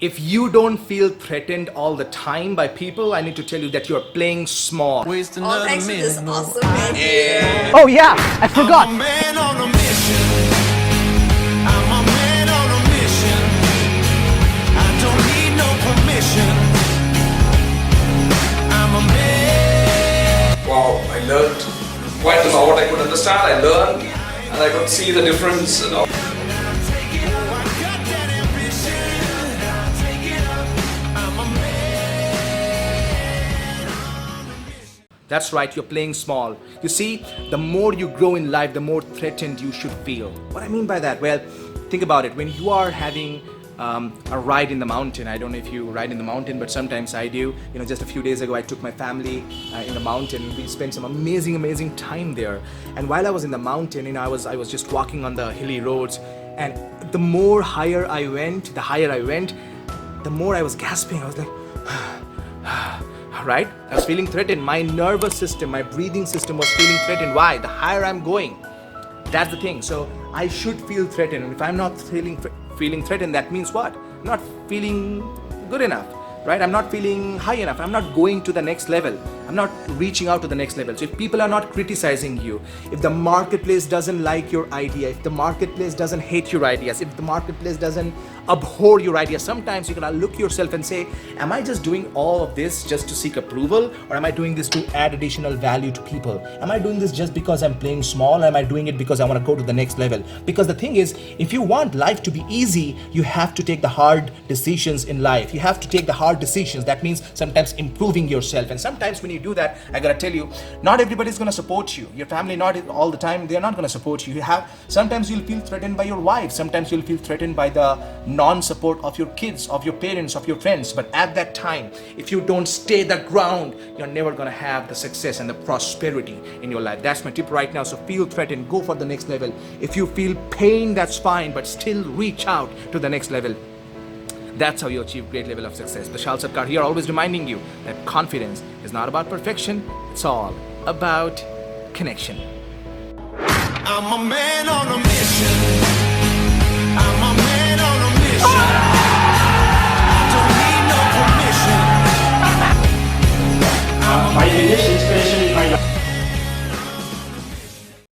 If you don't feel threatened all the time by people, I need to tell you that you're playing small. Oh, thanks for this awesome man. Oh yeah, I forgot. I'm a man on a mission. I'm a man on a mission. I don't need no permission. I'm a man. Wow, I learned quite a lot. What I could understand, I learned, and I could see the difference. That's right, you're playing small. You see, the more you grow in life, the more threatened you should feel. What I mean by that? Well, think about it. When you are having a ride in the mountain, I don't know if you ride in the mountain, but sometimes I do. You know, just a few days ago, I took my family in the mountain. We spent some amazing time there. And while I was in the mountain, you know, I was just walking on the hilly roads. And the more higher I went, the more I was gasping. I was like, right? I was feeling threatened. My nervous system, my breathing system was feeling threatened. Why? The higher I'm going. That's the thing. So I should feel threatened. And if I'm not feeling threatened, that means what? I'm not feeling good enough, right? I'm not feeling high enough. I'm not going to the next level. I'm not reaching out to the next level. So if people are not criticizing you, if the marketplace doesn't like your idea, if the marketplace doesn't hate your ideas, if the marketplace doesn't abhor your ideas, sometimes you gotta look yourself and say, am I just doing all of this just to seek approval, or am I doing this to add additional value to people? Am I doing this just because I'm playing small, or am I doing it because I want to go to the next level? Because the thing is, if you want life to be easy, you have to take the hard decisions in life. You have to take the hard decisions. That means sometimes improving yourself. And sometimes when you do that, I gotta tell you, not everybody's gonna support you. Your family, not all the time, they're not gonna support you. Sometimes you'll feel threatened by your wife. Sometimes you'll feel threatened by the non-support of your kids, of your parents, of your friends. But at that time, if you don't stay the ground, you're never gonna have the success and the prosperity in your life. That's my tip right now. So feel threatened, go for the next level. If you feel pain, that's fine, but still reach out to the next level. That's how you achieve great level of success. Bishal Sarkar here, always reminding you that confidence is not about perfection, it's all about connection. I'm a man on a mission.